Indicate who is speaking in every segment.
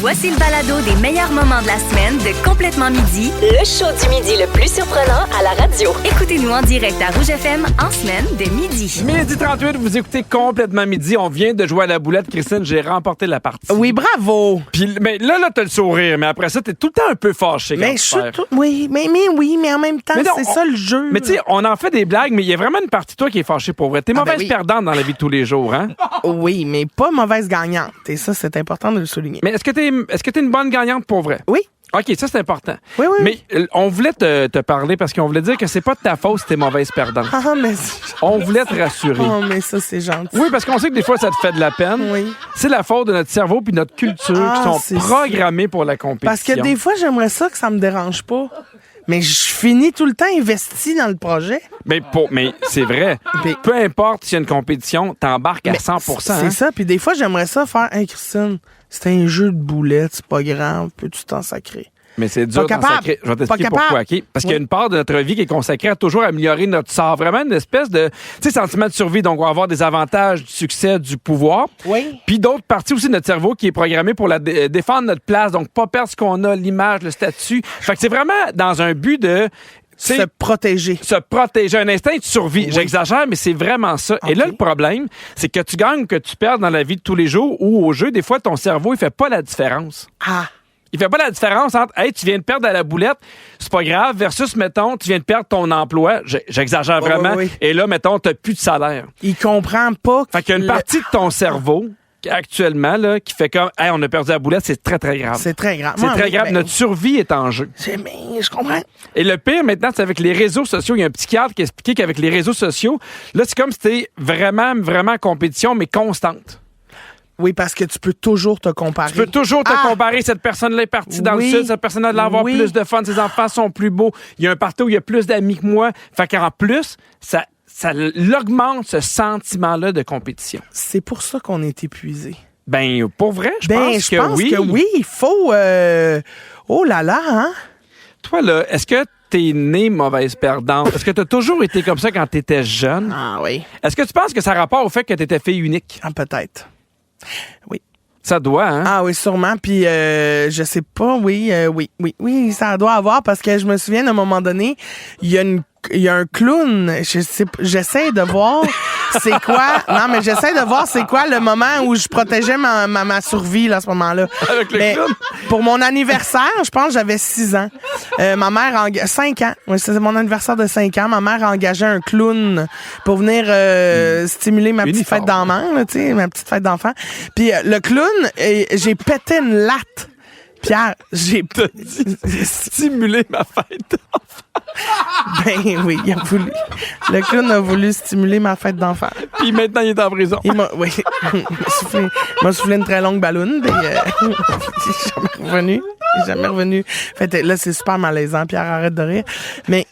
Speaker 1: Voici le balado des meilleurs moments de la semaine de Complètement Midi,
Speaker 2: Le show du midi le plus surprenant à la radio.
Speaker 1: écoutez-nous en direct à Rouge FM en semaine dès midi.
Speaker 3: Midi 38, vous écoutez Complètement Midi. On vient de jouer à la boulette. Christine, j'ai remporté la partie.
Speaker 4: Oui, bravo.
Speaker 3: Puis mais là, t'as le sourire. Mais après ça, t'es tout le temps un peu fâché.
Speaker 4: Mais je suis oui, mais en même temps,
Speaker 3: Mais non,
Speaker 4: c'est ça le jeu.
Speaker 3: Mais tu sais, on en fait des blagues, mais il y a vraiment une partie de toi qui est fâchée pour vrai. T'es mauvaise
Speaker 4: oui.
Speaker 3: perdante dans la vie de tous les jours, hein?
Speaker 4: Oui, mais pas mauvaise gagnante. Et ça, c'est important de le souligner.
Speaker 3: Mais est-ce que t'es une bonne gagnante pour vrai?
Speaker 4: Oui.
Speaker 3: OK, ça, c'est important.
Speaker 4: Oui.
Speaker 3: Mais on voulait te parler parce qu'on voulait dire que c'est pas de ta faute si t'es mauvaise perdante.
Speaker 4: Ah, mais...
Speaker 3: On voulait te rassurer.
Speaker 4: Oh, mais ça, c'est gentil.
Speaker 3: Oui, parce qu'on sait que des fois, ça te fait de la peine.
Speaker 4: Oui.
Speaker 3: C'est la faute de notre cerveau puis notre culture qui
Speaker 4: c'est
Speaker 3: sont programmés pour la compétition.
Speaker 4: Parce que des fois, j'aimerais ça que ça me dérange pas. Mais je finis tout le temps investi dans le projet.
Speaker 3: Mais c'est vrai.
Speaker 4: Mais-
Speaker 3: Peu importe s'il y a une compétition, t'embarques à 100%.
Speaker 4: C'est
Speaker 3: hein.
Speaker 4: ça. Puis des fois, j'aimerais ça faire... Hey, Christine, c'est un jeu de boulettes, c'est pas grave. Peux-tu t'en sacrer?
Speaker 3: Mais c'est dur
Speaker 4: Pas
Speaker 3: d'en
Speaker 4: capable.
Speaker 3: sacrer. Je vais t'expliquer
Speaker 4: Pas
Speaker 3: pourquoi,
Speaker 4: capable.
Speaker 3: OK? Parce qu'il y a
Speaker 4: Oui.
Speaker 3: une part de notre vie qui est consacrée à toujours améliorer notre sort. Vraiment une espèce de, sentiment de survie. Donc, on va avoir des avantages, du succès, du pouvoir.
Speaker 4: Oui.
Speaker 3: Puis d'autres parties aussi de notre cerveau qui est programmé pour défendre notre place. Donc, pas perdre ce qu'on a, l'image, le statut. Fait que c'est vraiment dans un but de...
Speaker 4: Se protéger.
Speaker 3: Se protéger, un instinct de survie.
Speaker 4: Oui.
Speaker 3: J'exagère, mais c'est vraiment ça. Et
Speaker 4: OK.
Speaker 3: là, le problème, c'est que tu gagnes ou que tu perds dans la vie de tous les jours ou au jeu, des fois, ton cerveau, il fait pas la différence.
Speaker 4: Ah.
Speaker 3: Il fait pas la différence entre, hey, tu viens de perdre à la boulette, c'est pas grave, versus, mettons, tu viens de perdre ton emploi. J'exagère
Speaker 4: Oui,
Speaker 3: vraiment.
Speaker 4: oui, oui.
Speaker 3: Et là, mettons, t'as plus de salaire.
Speaker 4: Il comprend pas.
Speaker 3: Fait qu'il y a une partie de ton cerveau, actuellement, là, qui fait comme, hey, on a perdu la boulette, c'est très, très grave.
Speaker 4: C'est très grave.
Speaker 3: C'est
Speaker 4: Moi,
Speaker 3: très
Speaker 4: oui,
Speaker 3: grave.
Speaker 4: ben,
Speaker 3: Notre survie est en jeu.
Speaker 4: je comprends.
Speaker 3: Et le pire, maintenant, c'est avec les réseaux sociaux. Il y a un petit cadre qui expliquait qu'avec les réseaux sociaux, là, c'est comme si t'es vraiment, vraiment en compétition, mais constante.
Speaker 4: Oui, parce que tu peux toujours te comparer.
Speaker 3: Tu peux toujours te comparer. Cette personne-là est partie dans le
Speaker 4: Oui.
Speaker 3: sud, cette personne-là doit avoir
Speaker 4: Oui.
Speaker 3: plus de fun, ses enfants sont plus beaux. Il y a un partout où il y a plus d'amis que moi. Fait qu'en plus, ça l'augmente ce sentiment-là de compétition.
Speaker 4: C'est pour ça qu'on est épuisé.
Speaker 3: Ben, pour vrai, je pense que oui.
Speaker 4: Il faut... Oh là là, hein?
Speaker 3: Toi, là, est-ce que t'es né mauvaise perdante? Est-ce que t'as toujours été comme ça quand t'étais jeune?
Speaker 4: Ah oui.
Speaker 3: Est-ce que tu penses que ça a rapport au fait que t'étais fille unique?
Speaker 4: Ah, peut-être. Oui.
Speaker 3: Ça doit, hein?
Speaker 4: Ah oui, sûrement. Puis, je sais pas, oui, ça doit avoir parce que je me souviens, à un moment donné, il y a un clown. J'essaie de voir c'est quoi. Non, mais j'essaie de voir c'est quoi le moment où je protégeais ma survie, là, à ce moment-là.
Speaker 3: Avec le
Speaker 4: Mais
Speaker 3: clown?
Speaker 4: pour mon anniversaire, je pense que j'avais 6 ans. Ma mère 5 ans. Oui, c'était mon anniversaire de 5 ans. Ma mère a engagé un clown pour venir stimuler ma petite
Speaker 3: Uniforme.
Speaker 4: fête d'enfant, là, tu sais, ma petite fête d'enfant. Puis le clown, j'ai pété une latte. Pierre, j'ai
Speaker 3: Stimuler ma fête.
Speaker 4: Ben oui, il a voulu. Le clown a voulu stimuler ma fête d'enfant.
Speaker 3: Puis maintenant, il est en prison.
Speaker 4: Il m'a, oui, il m'a soufflé une très longue balloune. Ben, il est jamais revenu. Fait, là, c'est super malaisant. Pierre, arrête de rire. Mais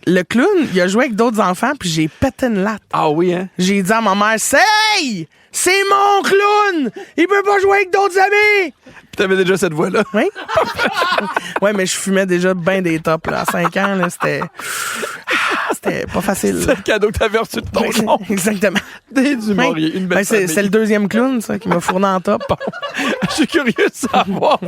Speaker 4: le clown, il a joué avec d'autres enfants, puis j'ai pété une latte.
Speaker 3: Ah oui, hein?
Speaker 4: J'ai dit à ma mère, c'est mon clown! Il peut pas jouer avec d'autres amis!
Speaker 3: Puis t'avais déjà cette voix-là.
Speaker 4: Oui? Ouais, mais je fumais déjà bien des tops, là. À 5 ans, là, c'était pas facile.
Speaker 3: C'est le cadeau que t'avais reçu de ton nom.
Speaker 4: Exactement.
Speaker 3: Des du Maurier, une belle
Speaker 4: Ben, c'est
Speaker 3: famille.
Speaker 4: le deuxième clown, ça, qui m'a fourni en top.
Speaker 3: Je suis curieux de savoir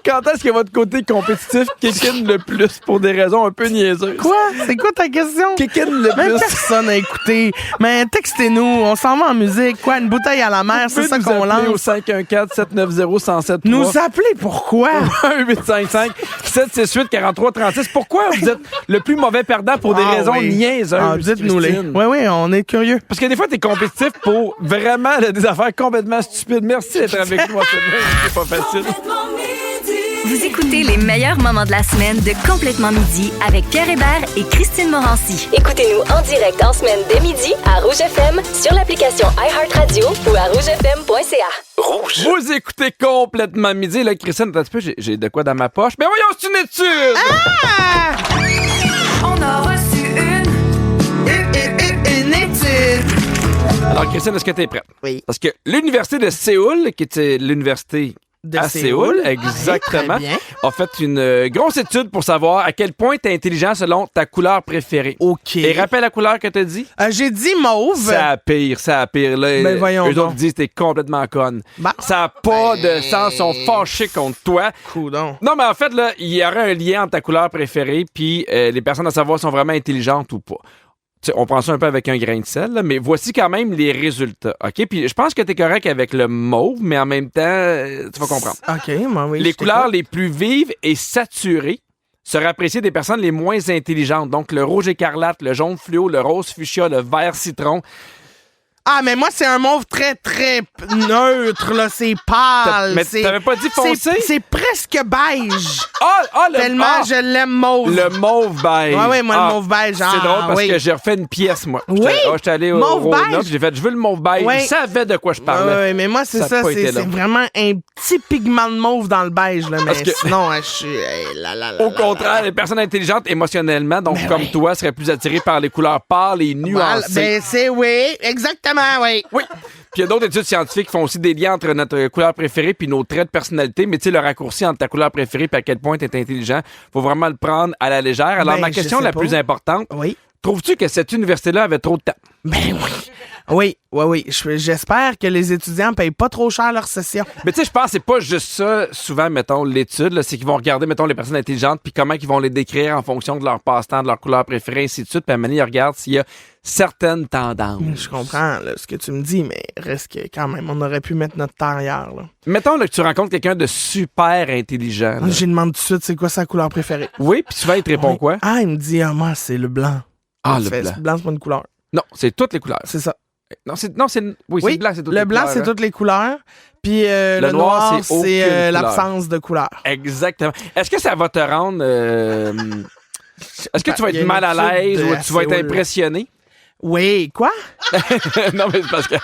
Speaker 3: quand est-ce que votre côté compétitif kick-in le plus pour des raisons un peu niaiseuses.
Speaker 4: Quoi? C'est quoi ta question?
Speaker 3: Kick-in le
Speaker 4: Mais
Speaker 3: plus.
Speaker 4: personne n'a écouté. Mais textez-nous, on s'en va en musique. Quoi, une bouteille à la mer, c'est ça
Speaker 3: Vous
Speaker 4: qu'on
Speaker 3: appeler au
Speaker 4: lance.
Speaker 3: 514-790-1073.
Speaker 4: Nous appeler pourquoi?
Speaker 3: 1-855-768-4336. Pourquoi vous êtes le plus mauvais perdant pour des raisons
Speaker 4: oui.
Speaker 3: niaiseuses?
Speaker 4: Ah, dites-nous-les.
Speaker 3: Christine?
Speaker 4: Oui, on est curieux.
Speaker 3: Parce que des fois, t'es compétitif pour vraiment des affaires complètement stupides. Merci d'être avec nous. C'est pas facile.
Speaker 1: Vous écoutez les meilleurs moments de la semaine de Complètement Midi avec Pierre Hébert et Christine Morancy.
Speaker 2: Écoutez-nous en direct en semaine dès midi à Rouge FM sur l'application iHeartRadio ou à rougefm.ca.
Speaker 5: Rouge.
Speaker 3: Vous écoutez Complètement Midi. Là, Christine, attends un petit peu, j'ai de quoi dans ma poche. Mais voyons, c'est une étude!
Speaker 1: On a reçu
Speaker 4: Une étude.
Speaker 3: Alors, Christine, est-ce que t'es prête?
Speaker 4: Oui.
Speaker 3: Parce que l'Université de Séoul, qui est l'université
Speaker 4: de
Speaker 3: Séoul, exactement,
Speaker 4: Très bien.
Speaker 3: a fait une grosse étude pour savoir à quel point tu es intelligent selon ta couleur préférée.
Speaker 4: OK.
Speaker 3: Et rappelle la couleur que tu as dit?
Speaker 4: J'ai dit mauve.
Speaker 3: Ça pire. Là,
Speaker 4: Ben voyons
Speaker 3: eux
Speaker 4: donc.
Speaker 3: autres disent que t'es complètement conne.
Speaker 4: Bah.
Speaker 3: Ça n'a pas de sens, ils sont fâchés contre toi.
Speaker 4: Coudon.
Speaker 3: Non, mais en fait, là, il y aurait un lien entre ta couleur préférée puis les personnes à savoir sont vraiment intelligentes ou pas. Tu sais, on prend ça un peu avec un grain de sel, là, mais voici quand même les résultats. OK? Puis je pense que tu es correct avec le mauve, mais en même temps, tu vas comprendre.
Speaker 4: OK, moi, oui.
Speaker 3: Les
Speaker 4: je
Speaker 3: couleurs
Speaker 4: t'écoute.
Speaker 3: les plus vives et saturées seraient appréciées des personnes les moins intelligentes. Donc, le rouge écarlate, le jaune fluo, le rose fuchsia, le vert citron.
Speaker 4: Ah, mais moi, c'est un mauve très, très neutre, là. C'est pâle.
Speaker 3: Mais
Speaker 4: c'est-
Speaker 3: t'avais pas dit foncé?
Speaker 4: C'est presque beige.
Speaker 3: Le,
Speaker 4: Tellement je l'aime mauve.
Speaker 3: le mauve beige.
Speaker 4: Ouais, moi, le mauve beige.
Speaker 3: C'est drôle parce
Speaker 4: oui.
Speaker 3: que j'ai refait une pièce, moi.
Speaker 4: Oui?
Speaker 3: J'étais allé au
Speaker 4: Mauve
Speaker 3: Rona,
Speaker 4: beige?
Speaker 3: puis j'ai fait, je veux le mauve beige.
Speaker 4: Oui.
Speaker 3: Je savais de quoi je parlais.
Speaker 4: Ouais, mais moi, c'est
Speaker 3: Ça a
Speaker 4: ça.
Speaker 3: pas été
Speaker 4: C'est
Speaker 3: long.
Speaker 4: vraiment un petit pigment de mauve dans le beige, là. Mais
Speaker 3: Parce que-
Speaker 4: sinon, je suis.
Speaker 3: Au contraire, les personnes intelligentes émotionnellement, donc
Speaker 4: Ben
Speaker 3: comme
Speaker 4: oui.
Speaker 3: toi, seraient plus attirées par les couleurs pâles et nuancées.
Speaker 4: Ben, c'est oui. Exactement, oui.
Speaker 3: Oui. Puis il y a d'autres études scientifiques qui font aussi des liens entre notre couleur préférée puis nos traits de personnalité, mais tu sais, le raccourci entre ta couleur préférée et à quel point tu es intelligent, faut vraiment le prendre à la légère. Alors,
Speaker 4: Ben,
Speaker 3: ma
Speaker 4: je
Speaker 3: question
Speaker 4: sais
Speaker 3: la
Speaker 4: pas.
Speaker 3: plus importante,
Speaker 4: Oui.
Speaker 3: trouves-tu que cette université-là avait trop de temps?
Speaker 4: Ben oui. Oui. J'espère que les étudiants payent pas trop cher leur session.
Speaker 3: Mais tu sais, je pense que c'est pas juste ça, souvent, mettons, l'étude, là, c'est qu'ils vont regarder, mettons, les personnes intelligentes, puis comment ils vont les décrire en fonction de leur passe-temps, de leur couleur préférée, ainsi de suite. Puis à un moment donné, ils regardent s'il y a certaines tendances.
Speaker 4: Je comprends là, ce que tu me dis, mais reste que quand même, on aurait pu mettre notre terre ailleurs. Là.
Speaker 3: Mettons là, que tu rencontres quelqu'un de super intelligent. là.
Speaker 4: J'ai demandé tout de suite c'est quoi sa couleur préférée.
Speaker 3: Oui, puis souvent, il te répond
Speaker 4: Oui.
Speaker 3: quoi?
Speaker 4: Ah, il me dit, moi, c'est le blanc.
Speaker 3: Ah,
Speaker 4: Tu
Speaker 3: le
Speaker 4: fais,
Speaker 3: blanc.
Speaker 4: Le blanc, c'est pas une couleur.
Speaker 3: Non, c'est toutes les couleurs.
Speaker 4: C'est ça.
Speaker 3: Non, c'est oui, c'est le blanc, c'est toutes
Speaker 4: le
Speaker 3: les
Speaker 4: blanc,
Speaker 3: couleurs.
Speaker 4: c'est
Speaker 3: hein.
Speaker 4: toutes les couleurs. Puis le noir,
Speaker 3: c'est aucune
Speaker 4: c'est
Speaker 3: couleur.
Speaker 4: l'absence de couleur.
Speaker 3: Exactement. Est-ce que ça va te rendre... Est-ce que tu vas
Speaker 4: Il y a
Speaker 3: être mal à
Speaker 4: une
Speaker 3: l'aise
Speaker 4: étude
Speaker 3: ou
Speaker 4: de
Speaker 3: tu vas être
Speaker 4: Séoul.
Speaker 3: impressionné?
Speaker 4: Oui, quoi?
Speaker 3: Non, mais c'est parce que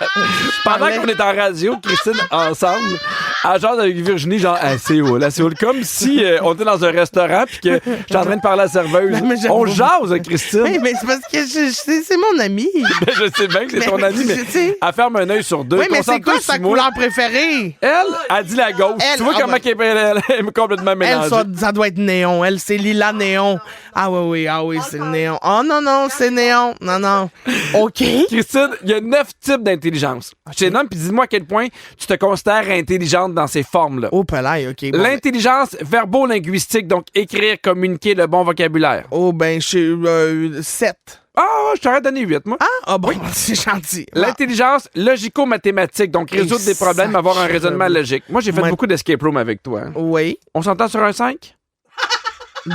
Speaker 3: pendant
Speaker 4: parlais-
Speaker 3: qu'on est en radio, Christine, ensemble, à genre avec Virginie, genre, à Séoul, comme si on était dans un restaurant puis que j'étais en train de parler à la serveuse.
Speaker 4: Mais j'avoue.
Speaker 3: On jase, Christine.
Speaker 4: Oui, mais c'est parce que c'est mon ami.
Speaker 3: Je sais bien que c'est
Speaker 4: Mais
Speaker 3: ton ami, mais
Speaker 4: je sais.
Speaker 3: elle ferme un œil sur deux.
Speaker 4: Oui, mais c'est
Speaker 3: Concentre-toi
Speaker 4: quoi sa
Speaker 3: sur moi.
Speaker 4: couleur préférée?
Speaker 3: Elle a dit la gauche.
Speaker 4: Elle,
Speaker 3: Tu vois
Speaker 4: ah
Speaker 3: comment
Speaker 4: ben-
Speaker 3: elle est complètement mélangée.
Speaker 4: Ça doit être néon. Elle, c'est lila néon. Ah oui, c'est le néon. Oh non, c'est néon. Non. OK.
Speaker 3: Christine, il y a 9 types d'intelligence. Je te les nomme, puis dis-moi à quel point tu te considères intelligente dans ces formes-là.
Speaker 4: Oh, pelaille, OK. Bon,
Speaker 3: L'intelligence verbo-linguistique, donc écrire, communiquer le bon vocabulaire.
Speaker 4: je suis 7.
Speaker 3: Ah, je t'aurais donné 8, moi.
Speaker 4: Ah bon, c'est gentil.
Speaker 3: L'intelligence logico-mathématique, donc résoudre des problèmes, avoir un raisonnement logique. Moi, j'ai fait
Speaker 4: Ouais.
Speaker 3: beaucoup d'escape room avec toi. hein.
Speaker 4: Oui.
Speaker 3: On s'entend sur un 5?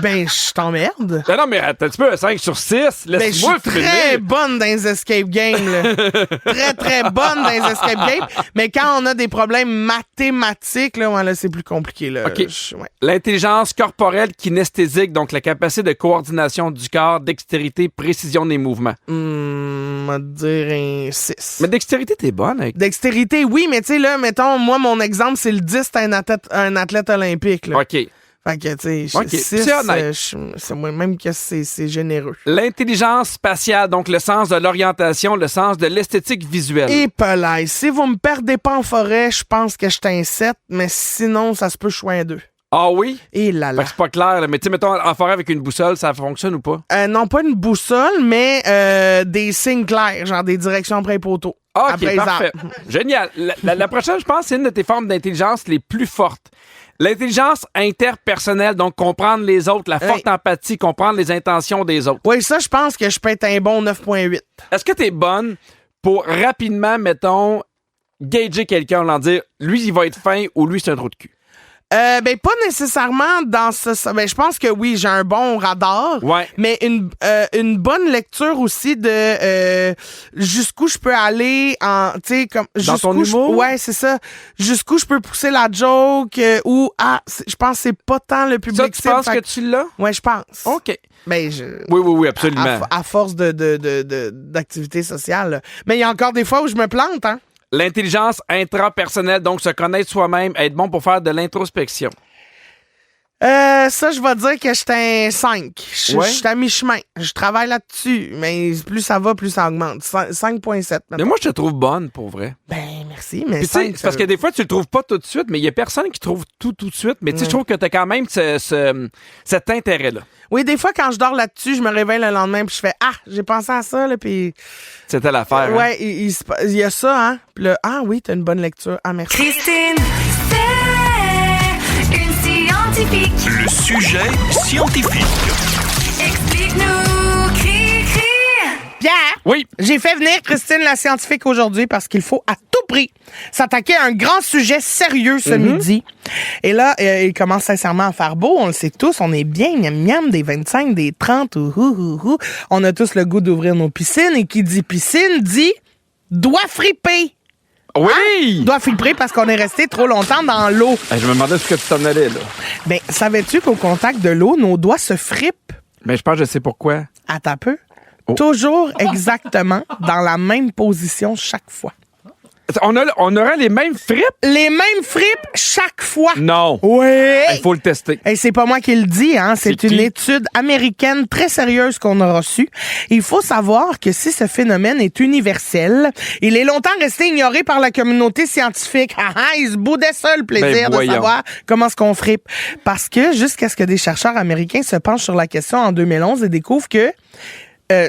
Speaker 4: Ben, je t'emmerde.
Speaker 3: Ben non, mais attends, tu peux un 5 sur 6.
Speaker 4: Ben, je suis
Speaker 3: Laisse-moi
Speaker 4: très
Speaker 3: finir.
Speaker 4: bonne dans les escape games, là. Très bonne dans les escape games. Mais quand on a des problèmes mathématiques, là, c'est plus compliqué, là.
Speaker 3: OK.
Speaker 4: Ouais.
Speaker 3: L'intelligence corporelle kinesthésique, donc la capacité de coordination du corps, dextérité, précision des mouvements.
Speaker 4: On va dire un 6.
Speaker 3: Mais dextérité, t'es bonne avec.
Speaker 4: Dextérité, oui, mais tu sais, là, mettons, moi, mon exemple, c'est le 10, c'est un athlète olympique, là.
Speaker 3: OK.
Speaker 4: Fait que, tu sais,
Speaker 3: OK.
Speaker 4: 6,
Speaker 3: C'est honnête.
Speaker 4: c'est moi même que c'est généreux.
Speaker 3: L'intelligence spatiale, donc le sens de l'orientation, le sens de l'esthétique visuelle.
Speaker 4: Et pelaille, si vous me perdez pas en forêt, je pense que je suis un 7, mais sinon, ça se peut que je sois un 2.
Speaker 3: Ah oui?
Speaker 4: Et là
Speaker 3: Fait
Speaker 4: là.
Speaker 3: que c'est pas clair, là. Mais tu sais, mettons, en forêt avec une boussole, ça fonctionne ou pas?
Speaker 4: Non, pas une boussole, mais des signes clairs, genre des directions après les poteaux.
Speaker 3: OK,
Speaker 4: Après les
Speaker 3: parfait.
Speaker 4: arbres.
Speaker 3: Génial. La prochaine, je pense, c'est une de tes formes d'intelligence les plus fortes. L'intelligence interpersonnelle, donc comprendre les autres, la forte empathie, comprendre les intentions des autres.
Speaker 4: Oui, ça, je pense que je peux être un bon 9.8.
Speaker 3: Est-ce que tu es bonne pour rapidement, mettons, gager quelqu'un, en dire, lui, il va être fin ou lui, c'est un trou de cul?
Speaker 4: Ben, pas nécessairement dans ce... Ben, je pense que oui, j'ai un bon radar.
Speaker 3: Ouais.
Speaker 4: Mais une bonne lecture aussi de jusqu'où je peux aller en... Tu sais, comme...
Speaker 3: Dans ton
Speaker 4: jusqu'où
Speaker 3: humour?
Speaker 4: Ouais, c'est ça. Jusqu'où je peux pousser la joke ou... je pense que c'est pas tant le public
Speaker 3: Ça, tu
Speaker 4: cible,
Speaker 3: penses
Speaker 4: fait
Speaker 3: que tu l'as?
Speaker 4: Ouais, je pense.
Speaker 3: OK.
Speaker 4: Ben,
Speaker 3: Oui, absolument.
Speaker 4: à force d'activité sociale. là. Mais il y a encore des fois où je me plante, hein?
Speaker 3: L'intelligence intrapersonnelle, donc se connaître soi-même, être bon pour faire de l'introspection.
Speaker 4: Ça, je vais dire que j'étais un 5. Je suis à mi-chemin. Je travaille là-dessus, mais plus ça va, plus ça augmente. 5,7.
Speaker 3: Mais moi, je te trouve bonne, pour vrai.
Speaker 4: Ben, merci, mais
Speaker 3: Puis,
Speaker 4: 5,
Speaker 3: c'est parce que des fois, tu le trouves pas tout de suite, mais il y a personne qui trouve tout de suite. Mais tu sais, je trouve que t'as quand même cet intérêt-là.
Speaker 4: Oui, des fois, quand je dors là-dessus, je me réveille le lendemain puis je fais « Ah, j'ai pensé à ça, là, puis... »
Speaker 3: C'était l'affaire.
Speaker 4: Ouais, il y a ça, hein. Puis là, ah oui, t'as une bonne lecture. Ah, merci.
Speaker 1: Christine, c'est une scientifique.
Speaker 5: Le sujet scientifique.
Speaker 1: Explique-nous, Cri-Cri.
Speaker 4: Pierre!
Speaker 3: Oui.
Speaker 4: J'ai fait venir Christine la scientifique aujourd'hui parce qu'il faut à tout prix s'attaquer à un grand sujet sérieux ce midi. Et là, il commence sincèrement à faire beau, on le sait tous, on est bien miam des 25, des 30, on a tous le goût d'ouvrir nos piscines et qui dit piscine dit doigt fripé.
Speaker 3: Oui!
Speaker 4: Doigt fripé parce qu'on est resté trop longtemps dans l'eau.
Speaker 3: Je me demandais ce que tu t'en allais, là.
Speaker 4: Ben, savais-tu qu'au contact de l'eau, nos doigts se frippent?
Speaker 3: Mais je pense que je sais pourquoi.
Speaker 4: Attends un peu.
Speaker 3: Oh.
Speaker 4: Toujours exactement dans la même position chaque fois.
Speaker 3: On aura les mêmes frippes?
Speaker 4: Les mêmes frippes chaque fois.
Speaker 3: Non.
Speaker 4: Oui.
Speaker 3: Il faut le tester.
Speaker 4: Et c'est pas moi qui le dis, hein. C'est
Speaker 3: C'est
Speaker 4: une
Speaker 3: qui?
Speaker 4: étude américaine très sérieuse qu'on a reçue. Il faut savoir que si ce phénomène est universel, il est longtemps resté ignoré par la communauté scientifique. Il se boudait ça le plaisir de
Speaker 3: voyons.
Speaker 4: savoir comment est-ce qu'on frippe. Parce que jusqu'à ce que des chercheurs américains se penchent sur la question en 2011 et découvrent que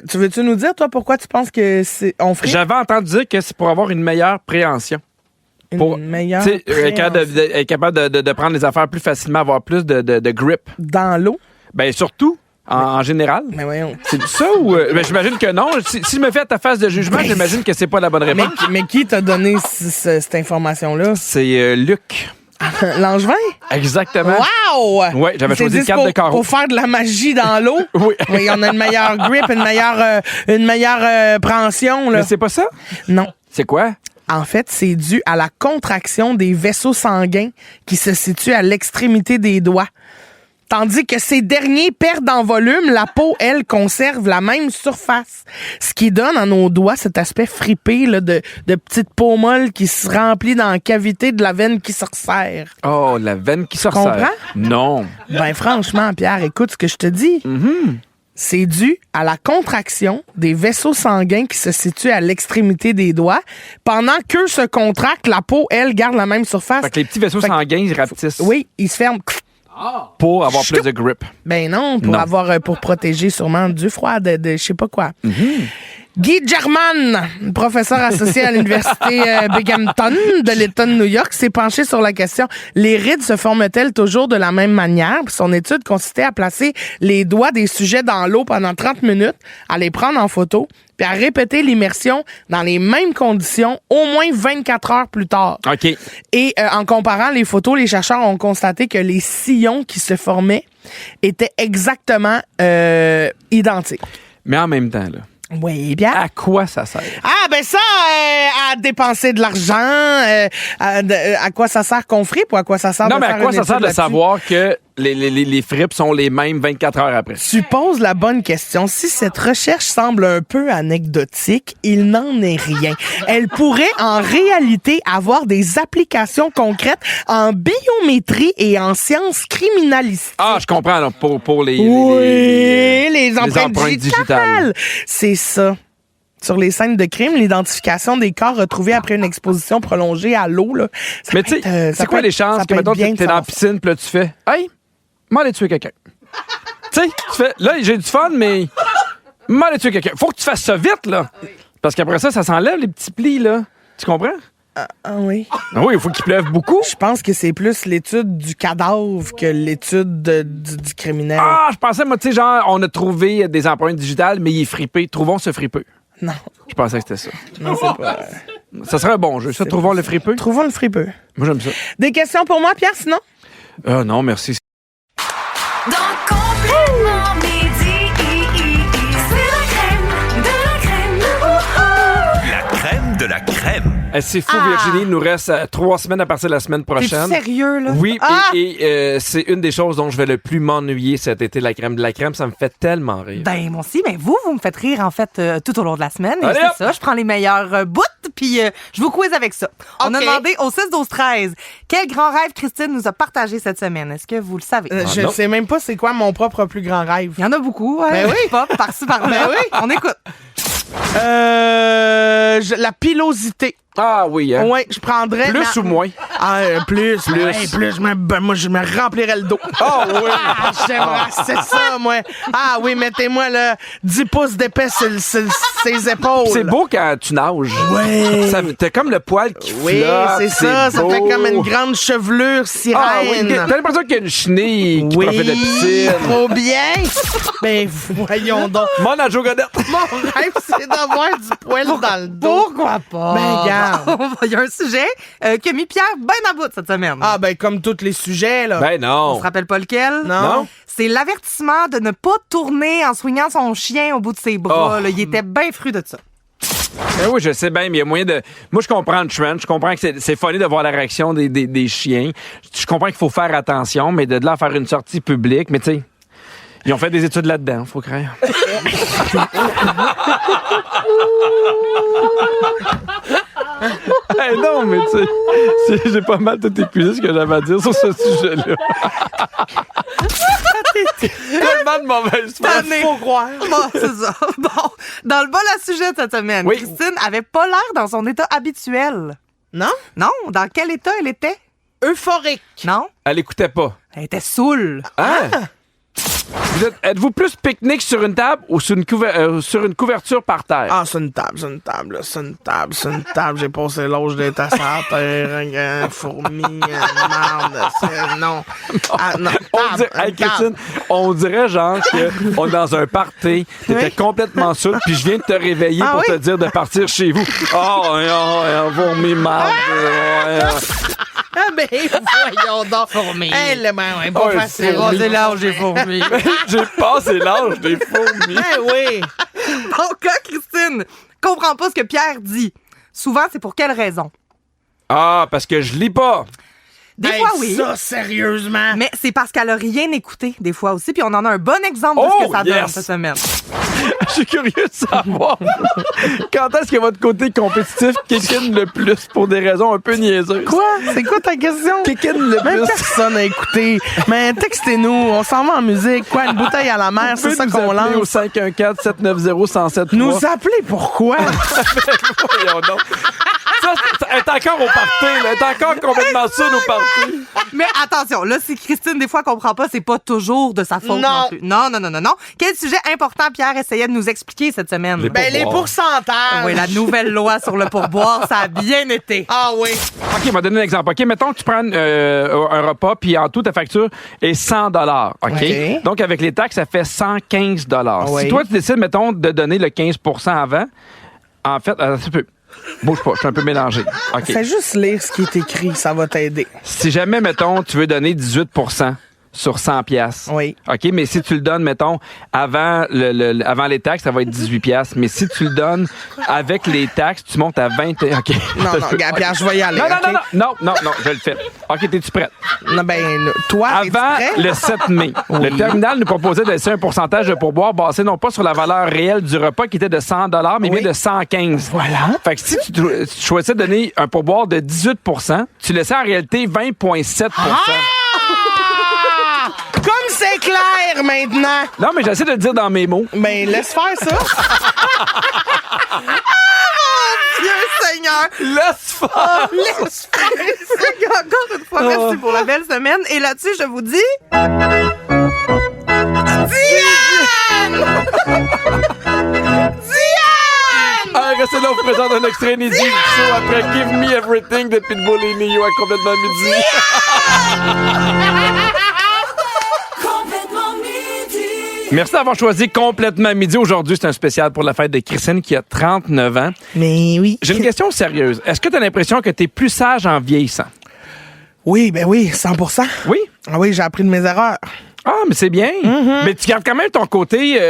Speaker 4: tu veux-tu nous dire, toi, pourquoi tu penses que on frippe?
Speaker 3: J'avais entendu dire que c'est pour avoir une meilleure préhension.
Speaker 4: Une meilleure
Speaker 3: Tu sais,
Speaker 4: préhension.
Speaker 3: être capable de prendre les affaires plus facilement, avoir plus de grip.
Speaker 4: Dans l'eau?
Speaker 3: Ben surtout, en général.
Speaker 4: Mais voyons.
Speaker 3: C'est ça ou... ben, j'imagine que non. Si je me fais à ta phase de jugement, j'imagine que c'est pas la bonne réponse.
Speaker 4: Mais qui t'a donné cette information-là?
Speaker 3: C'est Luc.
Speaker 4: Langevin?
Speaker 3: Exactement.
Speaker 4: Wow!
Speaker 3: Ouais, j'avais
Speaker 4: C'est
Speaker 3: choisi le
Speaker 4: dit
Speaker 3: cadre de carreau.
Speaker 4: Pour faire de la magie dans l'eau.
Speaker 3: Oui.
Speaker 4: Oui, on a une meilleure grip, une meilleure préhension, là.
Speaker 3: Mais c'est pas ça?
Speaker 4: Non.
Speaker 3: C'est quoi?
Speaker 4: En fait, c'est dû à la contraction des vaisseaux sanguins qui se situent à l'extrémité des doigts. Tandis que ces derniers perdent en volume, la peau, elle, conserve la même surface. Ce qui donne à nos doigts cet aspect fripé là, de petite peau molle qui se remplit dans la cavité de la veine qui se resserre.
Speaker 3: Oh, la veine qui se resserre.
Speaker 4: Comprends?
Speaker 3: Non.
Speaker 4: Ben franchement, Pierre, écoute ce que je te dis. C'est dû à la contraction des vaisseaux sanguins qui se situent à l'extrémité des doigts. Pendant qu'eux se contractent, la peau, elle, garde la même surface.
Speaker 3: Fait que les petits vaisseaux
Speaker 4: Fait que-
Speaker 3: sanguins, ils rapetissent.
Speaker 4: Oui, ils se ferment.
Speaker 3: Pour avoir plus de grip.
Speaker 4: Ben non, pour
Speaker 3: Non.
Speaker 4: avoir pour protéger sûrement du froid, de je sais pas quoi. Guy German, professeur associé à l'université Binghamton de l'État de New York, s'est penché sur la question « Les rides se forment-elles toujours de la même manière? » Puis son étude consistait à placer les doigts des sujets dans l'eau pendant 30 minutes, à les prendre en photo, puis à répéter l'immersion dans les mêmes conditions au moins 24 heures plus tard.
Speaker 3: OK.
Speaker 4: Et en comparant les photos, les chercheurs ont constaté que les sillons qui se formaient étaient exactement identiques.
Speaker 3: Mais en même temps, là,
Speaker 4: Oui, bien.
Speaker 3: à quoi ça sert?
Speaker 4: Ah, ben ça, à dépenser de l'argent, à quoi ça sert qu'on fripe ou à quoi ça sert
Speaker 3: Non,
Speaker 4: de
Speaker 3: mais à
Speaker 4: faire
Speaker 3: quoi
Speaker 4: une
Speaker 3: ça sert
Speaker 4: étude
Speaker 3: de
Speaker 4: là-dessus?
Speaker 3: savoir que les fripes sont les mêmes 24 heures après?
Speaker 4: Tu poses la bonne question. Si cette recherche semble un peu anecdotique, il n'en est rien. Elle pourrait en réalité avoir des applications concrètes en biométrie et en sciences criminalistiques.
Speaker 3: Ah, je comprends, là, pour les...
Speaker 4: Oui, les empreintes digitales.
Speaker 3: digitales.
Speaker 4: C'est ça. Sur les scènes de crime, l'identification des corps retrouvés après une exposition prolongée à l'eau, là. Ça
Speaker 3: Mais
Speaker 4: peut
Speaker 3: tu
Speaker 4: être,
Speaker 3: sais,
Speaker 4: ça
Speaker 3: c'est quoi
Speaker 4: peut
Speaker 3: les
Speaker 4: être-
Speaker 3: chances
Speaker 4: ça
Speaker 3: que,
Speaker 4: peut être
Speaker 3: mettons,
Speaker 4: bien de
Speaker 3: t'es dans la
Speaker 4: savoir ça.
Speaker 3: piscine, puis là, tu fais « Hey, m'en aller tuer quelqu'un. » Tu sais, tu fais « Là, j'ai du fun, mais m'en aller tuer quelqu'un. » Faut que tu fasses ça vite, là. Parce qu'après ça s'enlève, les petits plis, là. Tu comprends?
Speaker 4: Ah oui.
Speaker 3: Ah oui, il faut qu'il pleuve beaucoup.
Speaker 4: Je pense que c'est plus l'étude du cadavre que l'étude du criminel.
Speaker 3: Ah, je pensais, moi, tu sais, genre, on a trouvé des empreintes digitales, mais il est fripé. Trouvons ce fripeux.
Speaker 4: Non,
Speaker 3: Je pensais que c'était ça.
Speaker 4: non, c'est pas.
Speaker 3: Ça serait un bon jeu, ça, trouvons le fripeux.
Speaker 4: Trouvons le fripeux.
Speaker 3: Moi, j'aime ça.
Speaker 4: Des questions pour moi, Pierre, sinon?
Speaker 3: Ah non, merci.
Speaker 1: Dans Complètement Midi, c'est la crème de la crème.
Speaker 5: La crème de la crème.
Speaker 3: C'est fou, Virginie. Il nous reste 3 semaines à partir de la semaine
Speaker 6: T'es-tu
Speaker 3: prochaine.
Speaker 6: sérieux, là?
Speaker 3: Oui,
Speaker 6: Ah!
Speaker 3: et c'est une des choses dont je vais le plus m'ennuyer cet été, la crème. De la crème, ça me fait tellement rire.
Speaker 6: Ben, moi aussi, ben vous me faites rire, en fait, tout au long de la semaine. Et
Speaker 3: Allez, hop!
Speaker 6: c'est ça, je prends les meilleurs bouts, puis je vous quiz avec ça. On a
Speaker 4: OK.
Speaker 6: demandé au 6-12-13 quel grand rêve Christine nous a partagé cette semaine. Est-ce que vous le savez?
Speaker 4: Je
Speaker 3: non.
Speaker 4: sais même pas c'est quoi mon propre plus grand rêve.
Speaker 6: Il y en a beaucoup, hein?
Speaker 4: Ben oui.
Speaker 6: Pas par-ci, par-là.
Speaker 4: Ben oui.
Speaker 6: On écoute.
Speaker 4: La pilosité.
Speaker 3: Ah oui, hein?
Speaker 4: Ouais, je prendrais.
Speaker 3: Plus ou moins?
Speaker 4: Ah, plus. Hey, plus, moi, je me remplirais le dos.
Speaker 3: Ah oui!
Speaker 4: Ah, j'aimerais, c'est ça, moi. Ah oui, mettez-moi là 10 pouces d'épais sur ses épaules.
Speaker 3: C'est beau quand tu nages.
Speaker 4: Ouais.
Speaker 3: T'as comme le poil qui
Speaker 4: Oui,
Speaker 3: flotte.
Speaker 4: c'est ça. Ça
Speaker 3: beau.
Speaker 4: fait comme une grande chevelure sirène.
Speaker 3: Ah oui, t'as l'impression qu'il y a une chenille qui profite de piscine.
Speaker 4: trop bien. Ben, voyons donc.
Speaker 3: Mon Joe Godette.
Speaker 4: Mon rêve, c'est d'avoir du poil dans le dos.
Speaker 6: Pourquoi pas?
Speaker 4: Ben, regarde.
Speaker 6: Il y a un sujet qui a mis Pierre bien à bout cette semaine.
Speaker 4: Ah, ben, comme tous les sujets, là.
Speaker 3: Ben
Speaker 6: On
Speaker 3: non.
Speaker 6: se rappelle pas lequel?
Speaker 4: Non.
Speaker 6: C'est l'avertissement de ne pas tourner en soignant son chien au bout de ses bras.
Speaker 3: Oh.
Speaker 6: Là. Il était bien fru de ça.
Speaker 3: Ben oui, je sais bien, mais il y a moyen de... Moi, je comprends le trend. Je comprends que c'est funny de voir la réaction des chiens. Je comprends qu'il faut faire attention, mais de là à faire une sortie publique, mais tu sais... Ils ont fait des études là-dedans, faut croire. Hey, non, mais tu sais, j'ai pas mal tout épuisé ce que j'avais à dire sur ce sujet-là. Tellement de mauvaise foi.
Speaker 4: Faut croire.
Speaker 6: Bon, c'est ça. Bon, dans le bol à sujet de cette semaine,
Speaker 3: Oui.
Speaker 6: Christine avait pas l'air dans son état habituel.
Speaker 4: Non?
Speaker 6: Non? Dans quel état elle était?
Speaker 4: Euphorique.
Speaker 6: Non?
Speaker 3: Elle écoutait pas.
Speaker 6: Elle était saoule.
Speaker 3: Hein? Êtes-vous plus pique-nique sur une table ou sur une couverture par terre?
Speaker 4: Ah, c'est une table, là. C'est une table. J'ai passé l'âge d'être à sa terre, un fourmi, une marde. Non. Ah, non.
Speaker 3: On dirait, hey, Christine, on dirait genre qu'on est dans un party, t'étais
Speaker 4: Oui.
Speaker 3: complètement saoul, puis je viens de te réveiller
Speaker 4: Ah
Speaker 3: pour
Speaker 4: oui?
Speaker 3: te dire de partir chez vous. Oh, fourmi marde.
Speaker 4: Ah, ben, voyons donc. Fourmi. Elle, ouais, pas
Speaker 3: Oh,
Speaker 4: facile.
Speaker 3: fourmi.
Speaker 6: C'est l'âge des fourmis.
Speaker 3: J'ai passé l'âge des fourmis.
Speaker 4: Eh oui.
Speaker 6: Bon, quand Christine comprend pas ce que Pierre dit, souvent, c'est pour quelle raison?
Speaker 3: Ah, parce que je lis pas.
Speaker 6: Des
Speaker 4: Hey,
Speaker 6: fois, oui.
Speaker 4: Ça, sérieusement.
Speaker 6: Mais c'est parce qu'elle a rien écouté, des fois aussi. Puis on en a un bon exemple de
Speaker 3: Oh,
Speaker 6: ce que ça donne
Speaker 3: yes.
Speaker 6: cette semaine.
Speaker 3: Je suis curieux de savoir quand est-ce que votre côté compétitif kick-in le plus pour des raisons un peu niaiseuses.
Speaker 4: Quoi? C'est quoi ta question?
Speaker 3: Kick-in le
Speaker 4: Même
Speaker 3: plus.
Speaker 4: personne n'a écouté. Mais textez-nous, on s'en va en musique. Quoi, une bouteille à la mer, c'est ça qu'on
Speaker 3: lance. Au
Speaker 4: lance.
Speaker 3: 514-790-1073.
Speaker 4: Nous appeler pourquoi?
Speaker 3: Voyons donc. Ça, elle est encore au party, là. Elle est encore complètement seule au party.
Speaker 6: Mais attention, là, si Christine, des fois, comprend pas, c'est pas toujours de sa faute
Speaker 4: Non.
Speaker 6: non plus. Non. Quel sujet important Pierre essayait de nous expliquer cette semaine?
Speaker 3: Les
Speaker 4: Les pourcentages.
Speaker 6: Oui, la nouvelle loi sur le pourboire, ça a bien été.
Speaker 4: Ah oui.
Speaker 3: OK, on va donner un exemple. OK, mettons que tu prends un repas, puis en tout, ta facture est 100 $. OK?
Speaker 4: OK.
Speaker 3: Donc, avec les taxes, ça fait 115 $.
Speaker 4: Oui.
Speaker 3: Si toi, tu décides, mettons, de donner le 15 % avant, en fait, ça peut. Bouge pas, je suis un peu mélangé. OK.
Speaker 4: Fais juste lire ce qui est écrit, ça va t'aider.
Speaker 3: Si jamais, mettons, tu veux donner 18 % sur 100 piastres.
Speaker 4: Oui.
Speaker 3: OK, mais si tu le donnes, mettons, avant avant les taxes, ça va être 18 piastres. Mais si tu le donnes avec les taxes, tu montes à 20. OK.
Speaker 4: Non, gars, Pierre, je vais y aller.
Speaker 3: Non, je le fais. OK, t'es-tu prête?
Speaker 4: Non, ben, toi, es-tu
Speaker 3: Avant
Speaker 4: prêt?
Speaker 3: le 7 mai, le terminal nous proposait de laisser un pourcentage de pourboire basé non pas sur la valeur réelle du repas qui était de 100 $, mais
Speaker 4: Oui.
Speaker 3: bien de 115.
Speaker 4: Voilà.
Speaker 3: Fait que si tu choisissais de donner un pourboire de 18 %, tu laissais en réalité 20,7 %.
Speaker 4: Comme c'est clair maintenant.
Speaker 3: Non, mais j'essaie de le dire dans mes mots.
Speaker 4: Ben, laisse faire ça.
Speaker 6: Dieu Seigneur!
Speaker 3: Laisse faire!
Speaker 6: Laisse faire! Encore une fois, merci pour la belle semaine. Et là-dessus, je vous dis...
Speaker 3: Ah, restez là, on vous présente un extrait inédit du show après Give Me Everything de Pitbull et Nio à complètement midi. Merci d'avoir choisi Complètement Midi. Aujourd'hui, c'est un spécial pour la fête de Christine qui a 39 ans.
Speaker 4: Mais oui.
Speaker 3: J'ai une question sérieuse. Est-ce que tu as l'impression que tu es plus sage en vieillissant?
Speaker 4: Oui, ben oui, 100%.
Speaker 3: Oui?
Speaker 4: Ah oui, j'ai appris de mes erreurs.
Speaker 3: Ah, mais c'est bien. Mais tu gardes quand même ton côté,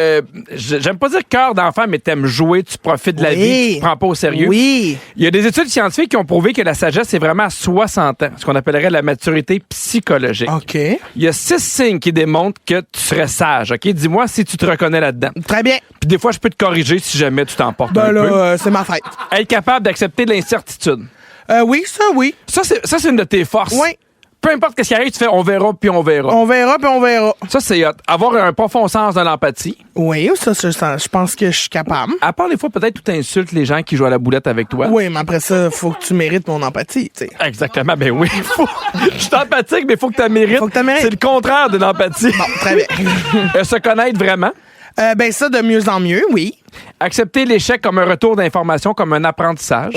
Speaker 3: j'aime pas dire cœur d'enfant, mais t'aimes jouer, tu profites de la vie, tu te prends pas au sérieux.
Speaker 4: Oui.
Speaker 3: Il y a des études scientifiques qui ont prouvé que la sagesse, c'est vraiment à 60 ans, ce qu'on appellerait la maturité psychologique.
Speaker 4: OK.
Speaker 3: Il y a 6 signes qui démontrent que tu serais sage, OK? Dis-moi si tu te reconnais là-dedans.
Speaker 4: Très bien.
Speaker 3: Puis des fois, je peux te corriger si jamais tu t'emportes un peu.
Speaker 4: C'est ma fête.
Speaker 3: Être capable d'accepter l'incertitude.
Speaker 4: Oui, ça, oui.
Speaker 3: Ça, c'est une de tes forces.
Speaker 4: Oui.
Speaker 3: Peu importe ce qui arrive, tu fais on verra puis on verra.
Speaker 4: On verra, puis on verra.
Speaker 3: Ça, c'est hot. Avoir un profond sens de l'empathie.
Speaker 4: Oui, ça, je pense que je suis capable.
Speaker 3: À part des fois, peut-être tu insultes les gens qui jouent à la boulette avec toi.
Speaker 4: Oui, mais après ça, faut que tu mérites mon empathie, tu sais.
Speaker 3: Exactement. Ben oui. Je suis empathique, mais il faut que tu la mérites.
Speaker 4: Faut que tu la mérites.
Speaker 3: C'est le contraire de l'empathie.
Speaker 4: Bon, très bien.
Speaker 3: Se connaître vraiment.
Speaker 4: Ben ça, de mieux en mieux, oui.
Speaker 3: Accepter l'échec comme un retour d'information, comme un apprentissage.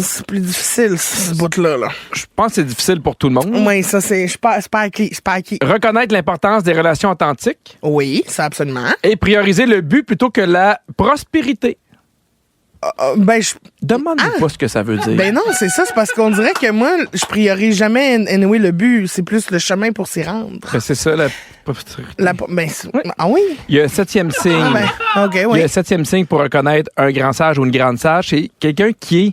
Speaker 4: C'est plus difficile, ce bout-là. Là.
Speaker 3: Je pense que c'est difficile pour tout le monde.
Speaker 4: Oui, ça, c'est pas acquis. C'est pas acquis.
Speaker 3: Reconnaître l'importance des relations authentiques.
Speaker 4: Oui, ça, absolument.
Speaker 3: Et prioriser le but plutôt que la prospérité.
Speaker 4: Ben,
Speaker 3: Demande-moi pas ce que ça veut dire.
Speaker 4: Ben non, c'est ça. C'est parce qu'on dirait que moi, je priorise jamais anyway, le but. C'est plus le chemin pour s'y rendre.
Speaker 3: Ben, c'est ça, la...
Speaker 4: Oui. Ah oui?
Speaker 3: Il y a un 7e signe.
Speaker 4: OK, oui.
Speaker 3: Il y a un 7e signe pour reconnaître un grand sage ou une grande sage. C'est quelqu'un qui est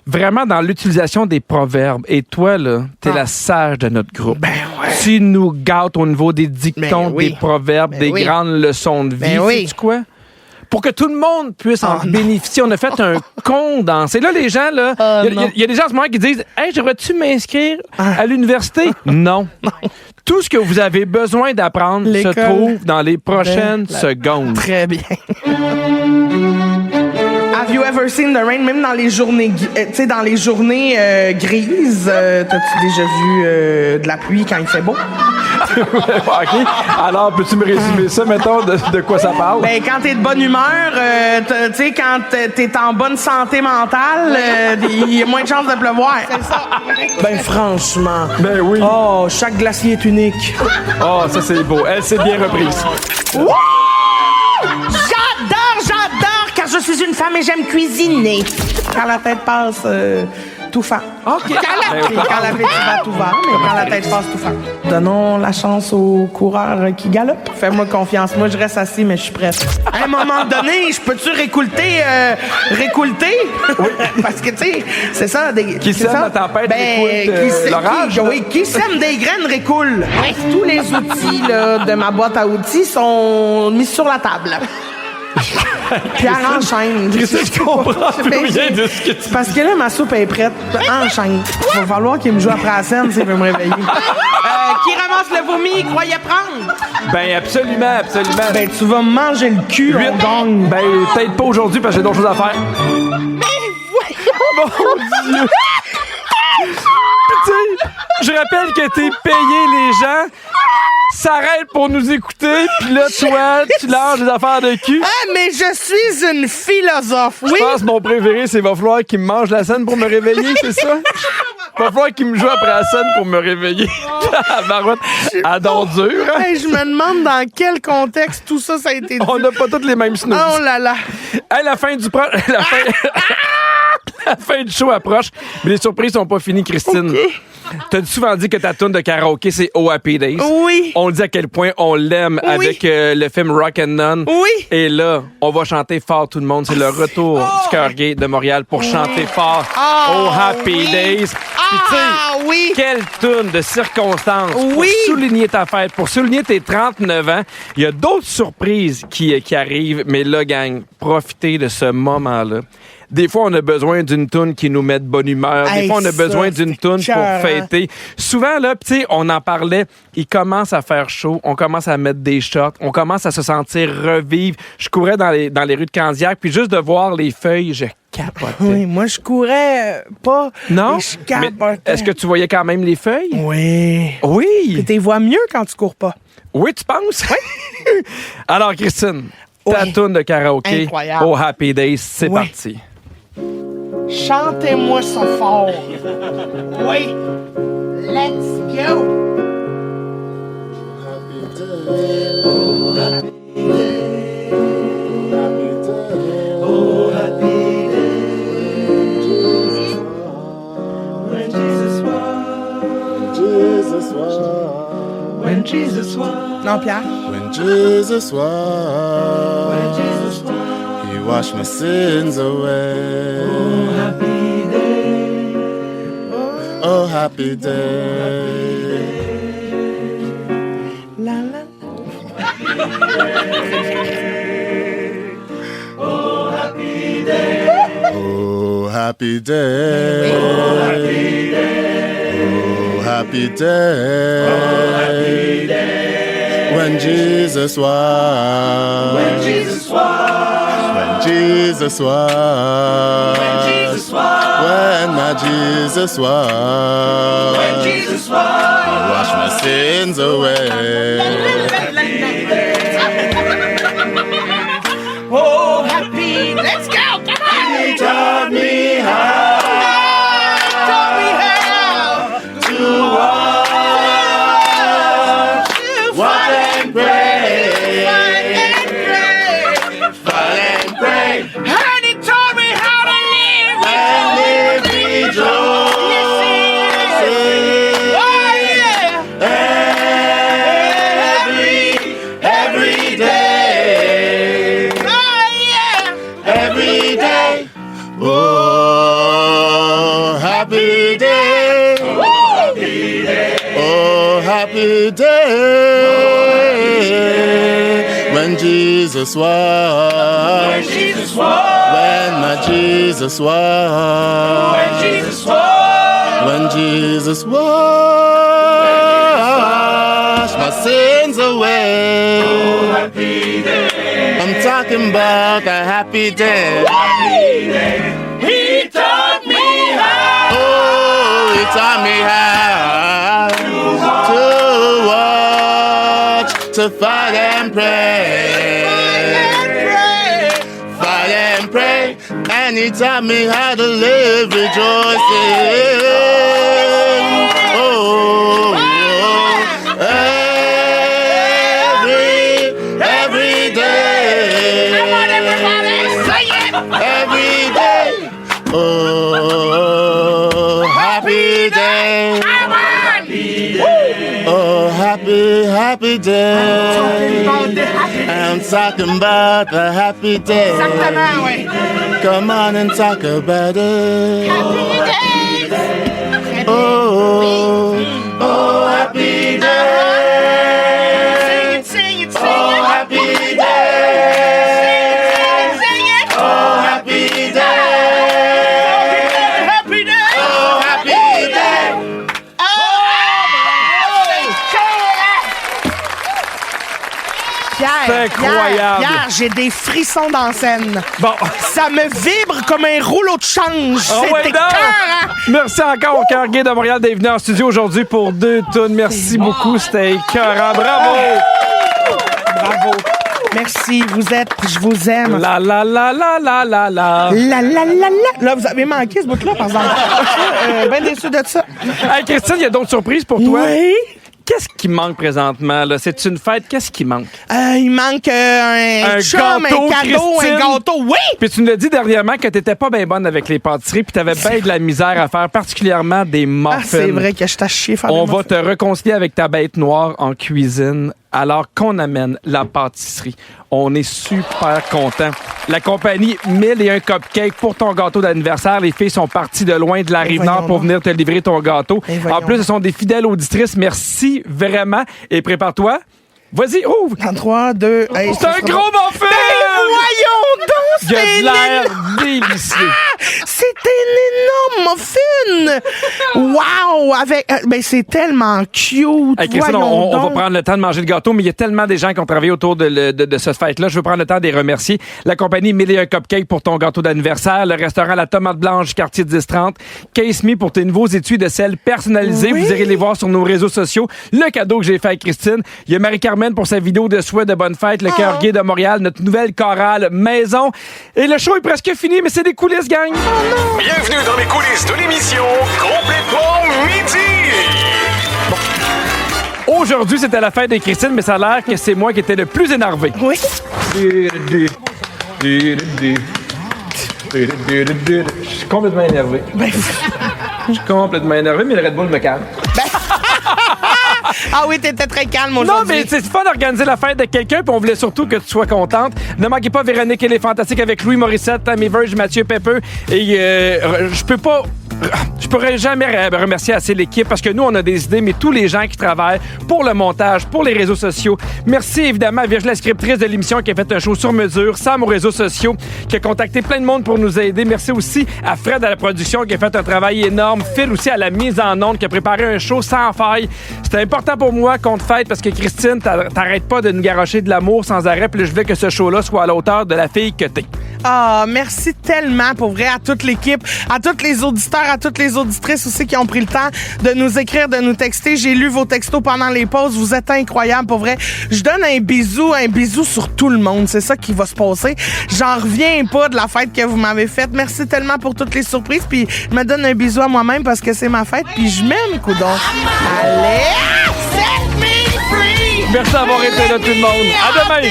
Speaker 3: vraiment dans l'utilisation des proverbes. Et toi, là, t'es la sage de notre groupe.
Speaker 4: Ben ouais.
Speaker 3: Tu nous gâtes au niveau des dictons,
Speaker 4: Ben oui.
Speaker 3: des proverbes,
Speaker 4: Ben
Speaker 3: des
Speaker 4: oui.
Speaker 3: grandes leçons de vie.
Speaker 4: Ben oui.
Speaker 3: Sais-tu quoi? Pour que tout le monde puisse en
Speaker 4: non.
Speaker 3: bénéficier, on a fait un condensé. Là, les gens, là, il y a des gens en ce moment qui disent « Hey, devrais-tu m'inscrire à l'université? » Non. Tout ce que vous avez besoin d'apprendre se
Speaker 4: L'école
Speaker 3: trouve dans les prochaines secondes.
Speaker 4: Très bien. Have you ever seen the rain? Même dans les journées, tu sais, dans les journées grises, t'as-tu déjà vu de la pluie quand il fait beau?
Speaker 3: OK. Alors, peux-tu me résumer ça, mettons, de quoi ça parle?
Speaker 4: Ben, quand t'es de bonne humeur, tu sais, quand t'es en bonne santé mentale, il y a moins de chances de pleuvoir. C'est ça. Ben, franchement.
Speaker 3: Ben oui.
Speaker 4: Oh, chaque glacier est unique.
Speaker 3: Oh, ça, c'est beau. Elle s'est bien reprise.
Speaker 4: Wouh! J'adore, car je suis une femme et j'aime cuisiner. Quand la tête passe, tout fait.
Speaker 3: OK.
Speaker 4: Quand la tête va, tout va, mais quand la tête passe, tout fait. Donnons la chance aux coureurs qui galopent. Fais-moi confiance. Moi, je reste assis, mais je suis prête. À un moment donné, je peux-tu récolter? Oui. Parce que, tu sais, c'est ça.
Speaker 3: Qui sème la tempête récolte l'orage?
Speaker 4: Oui, qui sème des graines récoule. Tous les outils là, de ma boîte à outils sont mis sur la table. Puis elle enchaîne.
Speaker 3: Je comprends plus rien de ce que tu dis.
Speaker 4: Parce que là, ma soupe est prête. Enchaîne. Il va falloir qu'il me joue après la scène s'il veut me réveiller. Qui ramasse le vomi, il croyait prendre?
Speaker 3: Ben, absolument.
Speaker 4: Ben, tu vas me manger le cul, on gagne.
Speaker 3: Ben, peut-être pas aujourd'hui parce que j'ai d'autres choses à faire. Mon Dieu! Puis, tu sais, je rappelle que t'es payé les gens s'arrêtent pour nous écouter, puis là, toi, tu lâches des affaires de cul.
Speaker 4: Ah, mais je suis une philosophe, oui?
Speaker 3: Je pense que mon préféré, c'est va falloir qu'il me mange la scène pour me réveiller, c'est ça? Va falloir qu'il me joue après la scène pour me réveiller. Barouette, à don dur. Hein?
Speaker 4: Hey, je me demande dans quel contexte tout ça, ça a été dit.
Speaker 3: On n'a pas toutes les mêmes snooze.
Speaker 4: Oh là là.
Speaker 3: Hey, la fin du la fin du show approche, mais les surprises sont pas finies, Christine.
Speaker 4: Okay.
Speaker 3: T'as souvent dit que ta tune de karaoké, c'est Oh Happy Days.
Speaker 4: Oui.
Speaker 3: On dit à quel point on l'aime avec le film Rock and None.
Speaker 4: Oui.
Speaker 3: Et là, on va chanter fort tout le monde. C'est le retour du Cœur Gay de Montréal pour chanter fort Oh Happy Days. Puis, tu sais,
Speaker 4: oui.
Speaker 3: quelle tune de circonstance
Speaker 4: Oui.
Speaker 3: pour souligner ta fête, pour souligner tes 39 ans. Il y a d'autres surprises qui arrivent, mais là, gang, profitez de ce moment-là. Des fois, on a besoin d'une toune qui nous met de bonne humeur. Des fois, on a besoin d'une toune pour fêter. Souvent, là, tu sais, on en parlait, il commence à faire chaud, on commence à mettre des shorts, on commence à se sentir revivre. Je courais dans les rues de Candiac, puis juste de voir les feuilles, je capotais.
Speaker 4: Oui, moi, je courais pas.
Speaker 3: Non?
Speaker 4: Et je capotais.
Speaker 3: Est-ce que tu voyais quand même les feuilles?
Speaker 4: Oui.
Speaker 3: Oui.
Speaker 4: Puis tu les vois mieux quand tu cours pas.
Speaker 3: Oui, tu penses? Oui. Alors, Christine, ta
Speaker 4: Oui.
Speaker 3: toune de karaoké,
Speaker 4: Incroyable.
Speaker 3: Oh Happy Days, c'est
Speaker 4: Oui.
Speaker 3: parti.
Speaker 4: Chantez-moi ça fort. Oui. Let's go.
Speaker 7: When Jesus was
Speaker 4: Non, Pierre.
Speaker 7: When Jesus was, He washed my sins away. Oh, happy day.
Speaker 4: La, la.
Speaker 7: Oh, happy day. Oh, happy day. Oh, happy day. Oh, happy day. Oh, happy day. When Jesus was. When Jesus was. When Jesus was. When Jesus was. When my Jesus was. When Jesus was. He washed my sins away.
Speaker 4: Oh, happy. Let's go. Come on.
Speaker 7: He taught me how. To watch and pray. Fight and pray.
Speaker 4: And he taught me how to live.
Speaker 7: And live rejoicing.
Speaker 4: Oh, yeah.
Speaker 7: Every day.
Speaker 4: Oh, yeah.
Speaker 7: Every day. Oh, happy day. Oh, happy day. When Jesus was. When Jesus was. When my Jesus was. When Jesus was. When Jesus washed my sins away. Oh, happy day. I'm talking about a happy day. Happy day. He taught me how. Oh, he taught me how to watch, to fight and pray. Fight and pray. And he taught me how to live rejoicing. Oh, every day. Come on, everybody, sing it. Every day. Oh, happy day. Oh, happy day. I'm talking about the happy day. Come on and talk about it. Oh, oh, happy day.
Speaker 4: Sing it.
Speaker 7: Oh, happy day. Oh, happy day.
Speaker 4: Happy day.
Speaker 7: Oh, happy day.
Speaker 3: C'est incroyable.
Speaker 4: Pierre, j'ai des frissons dans la scène.
Speaker 3: Bon.
Speaker 4: Ça me vibre comme un rouleau de change.
Speaker 3: Oh, ouais,
Speaker 4: C'était
Speaker 3: non.
Speaker 4: écœurant.
Speaker 3: Merci encore au Cœur Gay de Montréal d'être venu en studio aujourd'hui pour 2 tunes. Merci beaucoup, c'était écœurant. Bravo!
Speaker 4: Bravo. Merci, je vous aime.
Speaker 3: La la la la la la la.
Speaker 4: La. Là, vous avez manqué ce bout-là, par exemple. Bien déçu de ça.
Speaker 3: Hey, Christine, il y a d'autres surprises pour toi?
Speaker 4: Oui.
Speaker 3: Qu'est-ce qui manque présentement? Là? C'est une fête, qu'est-ce qui manque?
Speaker 4: Il manque un chum,
Speaker 3: gâteau,
Speaker 4: un cadeau,
Speaker 3: Christine.
Speaker 4: un gâteau. Oui!
Speaker 3: Puis tu nous l'as dit dernièrement que t'étais pas bien bonne avec les pâtisseries puis t'avais bien de la misère à faire, particulièrement des muffins.
Speaker 4: Ah, c'est vrai que je t'ai chier faire
Speaker 3: On
Speaker 4: des
Speaker 3: va
Speaker 4: muffins.
Speaker 3: te réconcilier avec ta bête noire en cuisine alors qu'on amène la pâtisserie. On est super contents. La compagnie 1001 Cupcakes pour ton gâteau d'anniversaire. Les filles sont parties de loin de la Rive-Nord pour venir te livrer ton gâteau. En plus, elles sont des fidèles auditrices. Merci vraiment. Et prépare-toi. Vas-y, ouvre.
Speaker 4: En 3, 2, hey,
Speaker 3: C'est un gros muffin!
Speaker 4: Voyons donc!
Speaker 3: Il y a de l'air délicieux.
Speaker 4: C'est un énorme muffin! Wow! Avec, ben c'est tellement cute!
Speaker 3: Hey, Christine,
Speaker 4: Voyons
Speaker 3: on va
Speaker 4: donc.
Speaker 3: prendre le temps de manger le gâteau, mais il y a tellement des gens qui ont travaillé autour de cette fête-là. Je veux prendre le temps de les remercier. La compagnie 1001 Cupcakes pour ton gâteau d'anniversaire, le restaurant La Tomate Blanche, quartier 1030, Case Me pour tes nouveaux étuis de sel personnalisés.
Speaker 4: Oui.
Speaker 3: Vous irez les voir sur nos réseaux sociaux. Le cadeau que j'ai fait à Christine. Il y a Marie-Carmen pour sa vidéo de souhait de bonne fête, le Cœur Gay de Montréal, notre nouvelle chorale maison. Et le show est presque fini, mais c'est des coulisses, gang.
Speaker 5: Bienvenue dans les coulisses de l'émission Complètement Midi.
Speaker 3: Aujourd'hui, c'était la fête de Christine, mais ça a l'air que c'est moi qui étais le plus énervé.
Speaker 4: Oui.
Speaker 3: Je suis complètement énervé. Je suis complètement énervé, mais le Red Bull me calme.
Speaker 4: Ah oui, t'étais très calme aujourd'hui.
Speaker 3: Non, mais c'est fun d'organiser la fête de quelqu'un, puis on voulait surtout que tu sois contente. Ne manquez pas Véronique, elle est fantastique avec Louis Morissette, Tammy Verge, Mathieu Pepper. Et je pourrais jamais remercier assez l'équipe parce que nous, on a des idées, mais tous les gens qui travaillent pour le montage, pour les réseaux sociaux. Merci évidemment à Virginie, la scriptrice de l'émission qui a fait un show sur mesure, Sam aux réseaux sociaux, qui a contacté plein de monde pour nous aider. Merci aussi à Fred à la production qui a fait un travail énorme. Phil aussi à la mise en onde qui a préparé un show sans faille. C'était important pour moi qu'on te fête parce que Christine, t'arrêtes pas de nous garrocher de l'amour sans arrêt. Puis là, je voulais que ce show-là soit à la hauteur de la fille que t'es.
Speaker 4: Ah, merci tellement, pour vrai, à toute l'équipe, à tous les auditeurs, à toutes les auditrices aussi qui ont pris le temps de nous écrire, de nous texter. J'ai lu vos textos pendant les pauses. Vous êtes incroyables, pour vrai. Je donne un bisou sur tout le monde. C'est ça qui va se passer. J'en reviens pas de la fête que vous m'avez faite. Merci tellement pour toutes les surprises. Puis je me donne un bisou à moi-même parce que c'est ma fête. Puis je m'aime, coudonc. Allez, set me free!
Speaker 3: Merci d'avoir été là, tout le monde. À demain!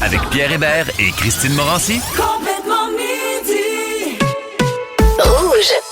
Speaker 8: Avec Pierre Hébert et Christine Morancy.
Speaker 2: Complètement midi. Rouge.